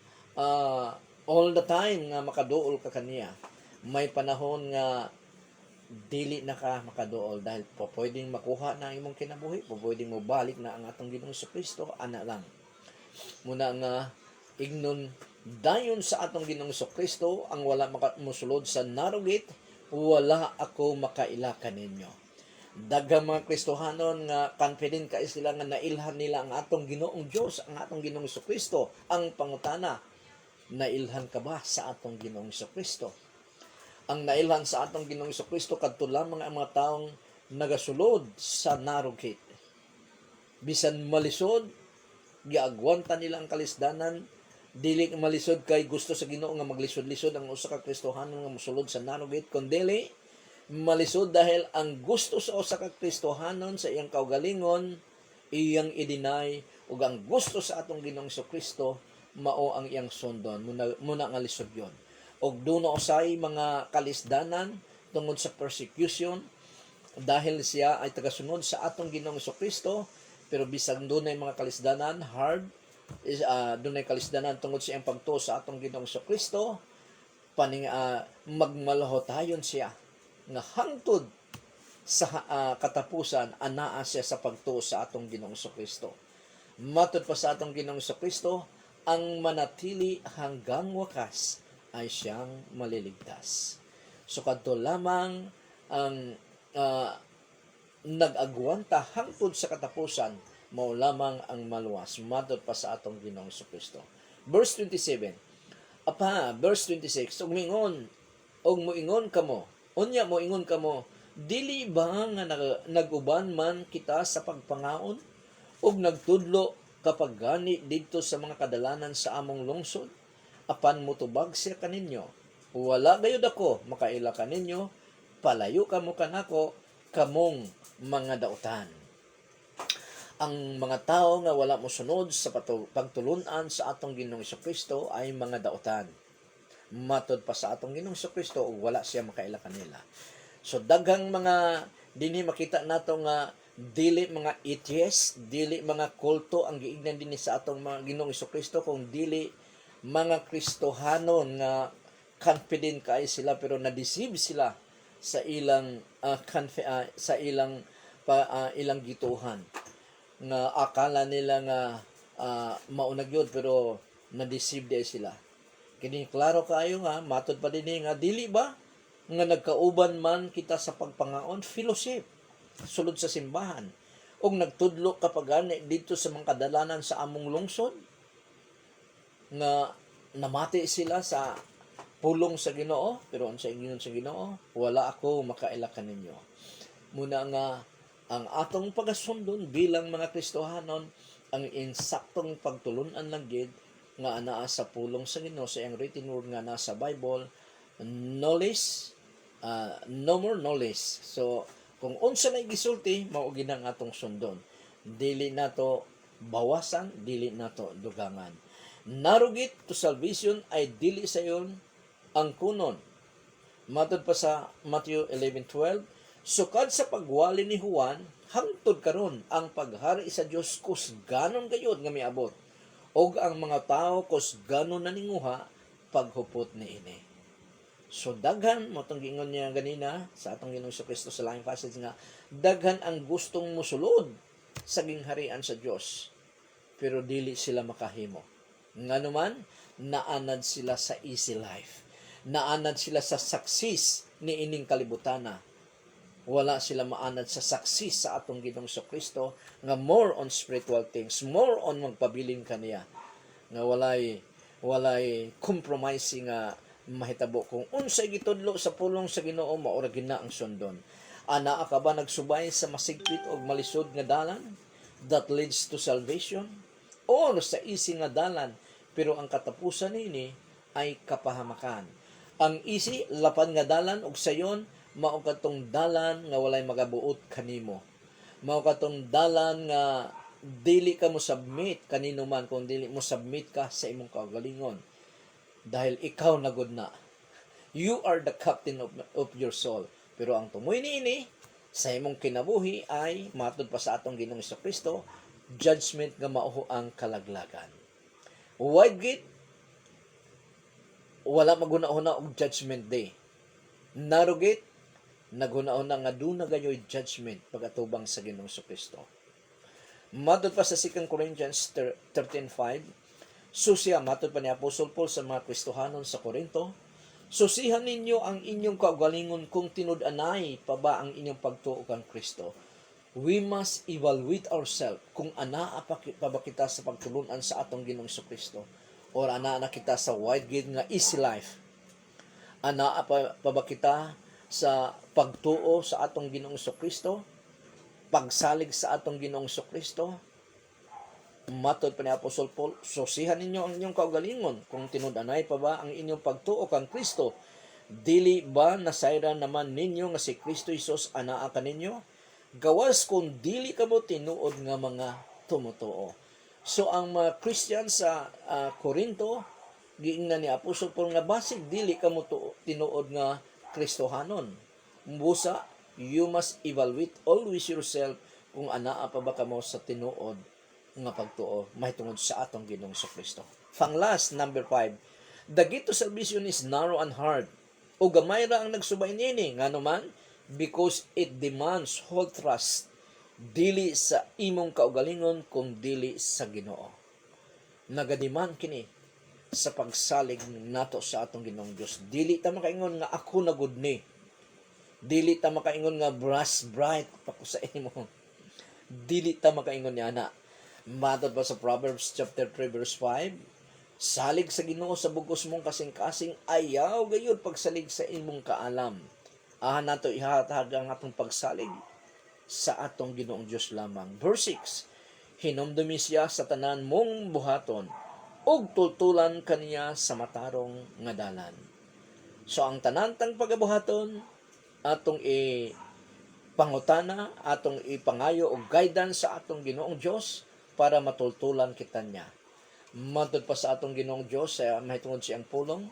Speaker 1: all the time nga makaduol ka kaniya. May panahon nga dili na ka makaduol dahil po pwedeng makuha na ang imong kinabuhi, po pwedeng mo balik na ang atong Ginoong Kristo, ana lang. Muna nga ignon dayon sa atong Ginoong Kristo ang wala makamusulod sa narrow gate, wala ako makaila kaninyo. Daghang mga Kristohanon nga confident kay sila nga nailhan nila ang atong Ginoong Dios, ang atong Ginoong Kristo. Ang pangutana, nailhan ka ba sa atong Ginoong Kristo? Ang nailhan sa atong Ginoong Kristo kadto lamang ang mga taong nagasulod sa narrow gate. Bisan malisod, giagwanta nila ang kalisdanan, dili malisod kay gusto sa Ginoo nga maglisod-lisod ang usa ka Kristohanon nga mosulod sa narrow gate, kundi malisod dahil ang gusto sa usa ka Kristohanon sa iyang kaugalingon iyang i-deny, ug ang gusto sa atong Ginoong Kristo mao ang iyang sundon. Muna nga lisod yon. Og duno usay mga kalisdanan tungod sa persecution dahil siya ay tagasunod sa atong Ginoong Kristo, pero bisan dunay mga kalisdanan dunay kalisdanan tungod sa iyang pagtuo sa atong Ginoong Kristo, magmalahotayon siya nga hangtod sa katapusan anaa siya sa pagtuo sa atong Ginoong Kristo. Matod pa sa atong Ginoong Kristo, ang manatili hanggang wakas ay siyang maliligtas. So kadto lamang ang nag-agwanta hangtod sa katapusan, mao lamang ang maluwas. Matod pa sa atong Ginoong Kristo. Verse 27. Verse 26. Og moingon kamo. Unya moingon kamo, dili ba nga naguban man kita sa pagpangaon og nagtudlo kapag gani dito sa mga kadalanan sa among lungsod? Apan mutubag siya kaninyo, wala gayud ako makaila kaninyo, palayo kamo kanako, kamong mga dautan. Ang mga tao nga wala mosunod sa pagtulunan sa atong Ginoong Kristo ay mga dautan. Matod pa sa atong Ginoong Kristo, wala siya makaila kanila. So daghang mga dinhi makita nato nga dili mga atheists, dili mga kulto ang giignan dinhi sa atong mga Ginoong Kristo, kung dili mga Kristohanon nga confident kay sila pero na-deceive sila sa ilang ilang gituhan nga akala nila nga maunag yun pero na-deceive din sila. Kini klaro kaayo nga matud pa dinhi nga dili ba nga nagkauban man kita sa pagpangaon fellowship sulod sa simbahan ug nagtudlo kapag ani dito sa mga kadalanan sa among lungsod nga namati sila sa pulong sa Ginoo, pero unsa ingon sa Ginoo, wala ako makaila kaninyo. Muna nga ang atong pagasundon bilang mga Kristohanon ang insaktong pagtulunan lang gid nga anaa sa pulong sa Ginoo sa iyang written word nga nasa Bible, knowledge, no more knowledge. So kung unsa na gisulti mao gid ang atong sundon. Dili nato bawasan, dili nato dugangan. Narugit to salvation ay dili sayon ang kunon. Matod pa sa Matthew 11:12, sukad sa pagwali ni Juan, hangtod karon ang paghari sa Dios kus ganon gayud nga miabot. Og ang mga tao kus ganon naninguha paghupot niini. So daghan mo tong gingon niya ganina sa atong Ginoong Kristo sa laing passage nga daghan ang gustong mosulod sa gingharian sa Dios, pero dili sila makahimo. Nganuman, naanad sila sa easy life. Naanad sila sa success ni ining kalibutana. Wala sila maanad sa success sa atong Ginoong Kristo nga more on spiritual things, more on magpabilin kaniya. Nga walay compromising nga mahitabo kung unsay gitudlo sa pulong sa Ginoo mao ra gina ang sundon. Ana ka ba nagsubay sa masigpit og malisod nga dalan that leads to salvation? O sa easy nga dalan pero ang katapusan nini ay kapahamakan. Ang easy lapad nga dalan og sayon mao katong dalan nga walay magabuot kanimo. Mao katong dalan nga dili ka mo submit kanino man kung dili mo submit ka sa imong kaugalingon. Dahil ikaw na gud na. You are the captain of your soul. Pero ang tumoy niini sa imong kinabuhi ay matud pa sa atong Ginoong Kristo, judgment nga mao ang kalaglagan. Wide gate, wala maguna-una og judgment day. Narrow gate, naguna-una nga duna gayoy judgment pagatubang sa Ginoong Kristo. Matod pa sa 2 Corinthians 13:5, susiya matod pa ni Apostol Paul sa mga Kristohanon sa Korinto, susihan ninyo ang inyong kaugalingon kung tinud-anay pa ba ang inyong pagtuo kang Kristo. We must evaluate ourselves kung anaa pa ba kita sa pagtulunan sa atong Ginoong Kristo or anaa na kita sa wide gate nga easy life. Anaa pa ba kita sa pagtuo sa atong Ginoong Kristo, pagsalig sa atong Ginoong Kristo. Matod pa ni Apostol Paul, susihan ninyo ang inyong kaugalingon kung tinud-anay pa ba ang inyong pagtuo kang Kristo. Dili ba nasayran naman ninyo nga si Kristo Jesus anaa kaninyo? Gawas kung dili ka mo tinuod nga mga tumutuo. So ang mga Christian sa Korinto, giingnan ni Apostol Paul nga basig dili ka mo tinuod nga Kristohanon. Busa, you must evaluate always yourself kung anaa pa ba ka mo sa tinuod nga pagtuo mahitungod sa atong Ginoong Kristo. Last, number 5. The gate to salvation is narrow and hard. O gamay ra ang nagsubay niini, nganuman, because it demands whole trust dili sa imong kaugalingon kung dili sa Ginoo. Nagadiman kini sa pagsalig nato sa atong Ginoong Dios. Dili ta makaingon nga ako na gud ni. Dili ta makaingon nga brass bright pa ko sa imo. Dili ta makaingon ni ana. Matod ba sa Proverbs chapter 3 verse 5, salig sa Ginoo sa bugos mong kasing-kasing, ayaw gayud pagsalig sa imong kaalam. Nato ihatag ang atong pagsalig sa atong Ginoong Dios lamang. Verse 6, hinumdumi siya sa tanan mong buhaton, ug tultulan kaniya sa matarong nga dalan. So ang tanan tang pagabuhaton, atong pangutana, atong ipangayo og guidance sa atong Ginoong Dios para matultulan kita niya. Matod pa sa atong Ginoong Dios, mahitungod siyang pulong,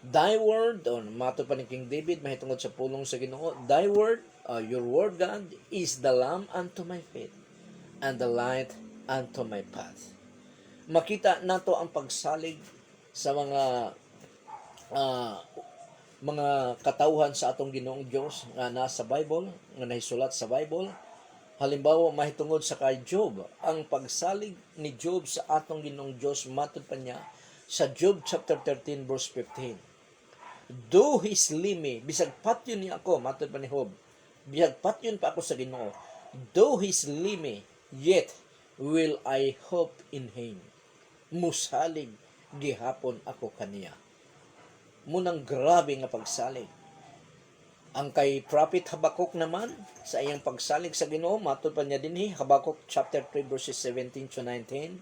Speaker 1: Thy word, o matod pa ni King David, mahitungod sa pulong sa Ginoo, Thy word, your word, God, is the lamp unto my feet, and the light unto my path. Makita nato ang pagsalig sa mga katawhan sa atong Ginoong Dios nga nasa Bible, nga nahisulat sa Bible. Halimbawa, mahitungod sa kay Job, ang pagsalig ni Job sa atong Ginoong Dios, matod pa niya, sa Job chapter 13 verse 15. Do he slay me, bisag patyon niya ako, matod pa ni Job, bisag patyon pa ako sa Ginoo. Do he slay me, yet will I hope in him. Musalig gihapon ako kaniya. Munang grabe nga pagsalig. Ang kay Prophet Habakuk naman, sa iyang pagsalig sa Ginoo, matod pa niya dinhi, Habakuk chapter 3 verses 17 to 19.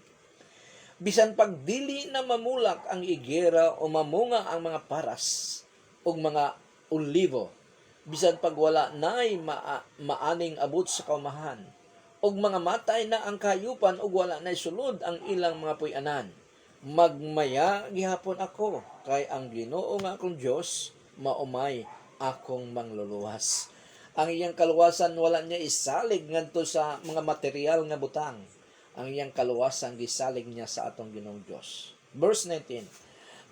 Speaker 1: Bisan pagdili na mamulak ang igera o mamunga ang mga paras o mga olivo, bisan pagwala na'y maaning abot sa kaumahan, og mga matay na ang kayupan ug wala na'y sulod ang ilang mga puy-anan, magmaya gihapon ako, kay ang Ginoo nga akong Dios maumay akong mangluluwas. Ang iyang kaluwasan wala niya isalig ngadto sa mga material nga butang. Ang iyang kaluwasan gisalig niya sa atong Ginoong Dios. Verse 19.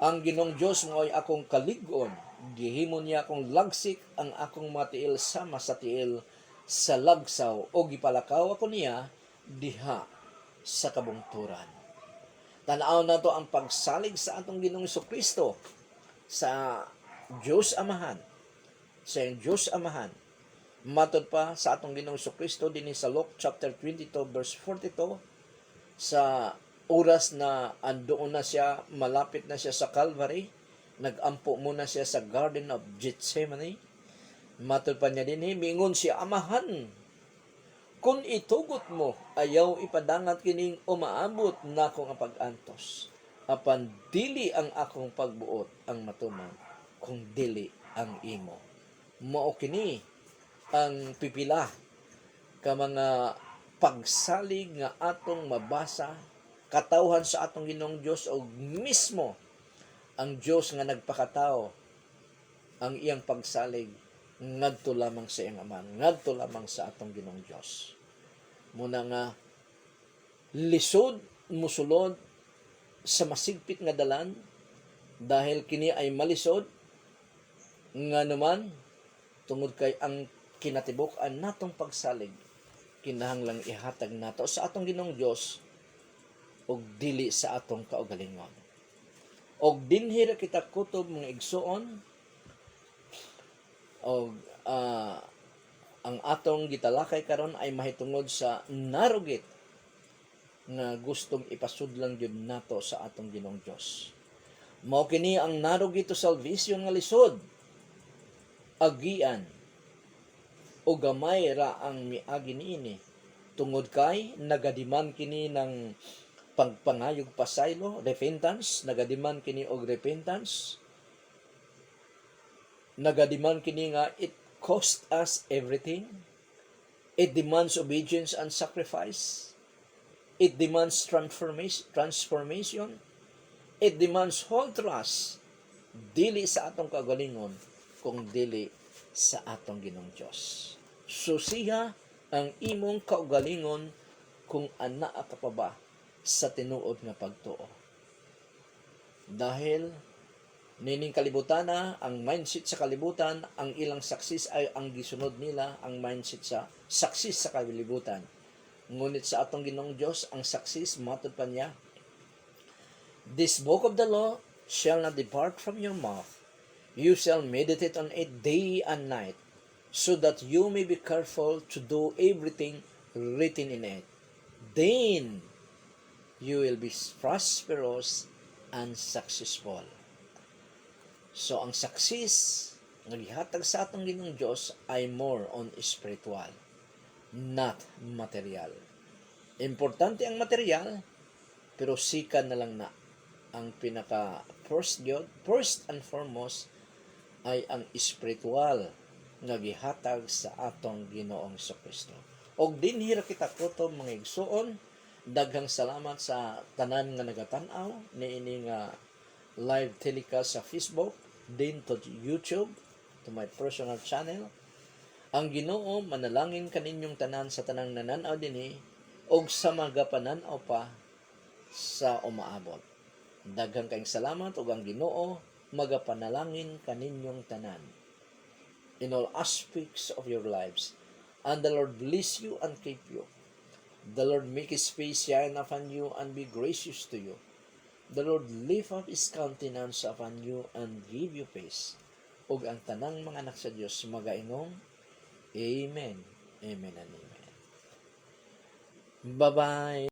Speaker 1: Ang Ginoong Dios mo'y akong kalig-on, gihimo niya akong lagsik ang akong matiil sama sa tiil sa lagsaw, o gipalakaw ako niya diha sa kabungturan. Tanaw na to ang pagsalig sa atong Ginoong Kristo sa Diyos Amahan. Sa Diyos Amahan. Matod pa sa atong Ginoong Kristo dinhi sa Luke chapter 22 verse 42, sa oras na andoon na siya, malapit na siya sa Calvary, nagampo muna siya sa Garden of Gethsemane. Matod pa niya dinhi, mingon siya, Amahan, kung itugot mo, ayaw ipadangat kining umaabot na akong pag-antos. Apan dili ang akong pagbuot ang matuman, kung dili ang imo. Mao kini ang pipila ka mga pagsalig nga atong mabasa katawhan sa atong Ginoong Dios, o mismo ang Dios nga nagpakatao, ang iyang pagsalig ngadto lamang sa iyang Ama, ngadto lamang sa atong Ginoong Dios. Muna nga lisod musulod sa masigpit nga dalan, dahil kini ay malisod nga naman tungod kay ang kinatibuk-an natong pagsalig kinahanglang ihatag nato sa atong Ginoong Dios og dili sa atong kaugalingon. Og dinhi ra kita kutob mga igsuon, og ang atong gitalakay karon ay mahitungod sa narugit nga gustong ipasudlan gyud nato sa atong Ginoong Dios. Mao kini ang narugit to salvation nga lisod, agian o gamay ra ang miagi niini, tungod kay nagadiman kini ng pagpangayog pasaylo, repentance, nagadiman kini og repentance, nagadiman kini nga it cost us everything, it demands obedience and sacrifice, it demands transformation, it demands whole trust, dili sa atong kagalingon, kung dili sa atong Ginoong Dios. Susiha ang imong kaugalingon kung ana ka pa ba sa tinuod nga pagtuo. Dahil nining kalibutan na, ang mindset sa kalibutan, ang ilang success ay ang gisunod nila, ang mindset sa success sa kalibutan. Ngunit sa atong Ginoong Dios, ang success, matod pa niya, this book of the law shall not depart from your mouth. You shall meditate on it day and night, so that you may be careful to do everything written in it. Then you will be prosperous and successful. So ang success nga gihatag sa atong Ginoong Dios ay more on spiritual, not material. Importante ang material, pero sikan na lang na ang pinaka first and foremost ay ang spiritual nga gihatag sa atong Ginoong Kristo. Og dinhi ra kita kutob mga igsuon, daghang salamat sa tanan nga nagatan-aw niini nga live telecast sa Facebook, din to YouTube, to my personal channel. Ang Ginoo manalangin kaninyong tanan sa tanang nananaw dinhi og sa magapananaw pa sa umaabot. Daghang kayong salamat, ug ang Ginoo magapanalangin kaninyong tanan in all aspects of your lives. And the Lord bless you and keep you. The Lord make His face shine upon you and be gracious to you. The Lord lift up His countenance upon you and give you peace. Ug ang tanang mga anak sa Dios magaingong, Amen. Amen and Amen. Bye-bye.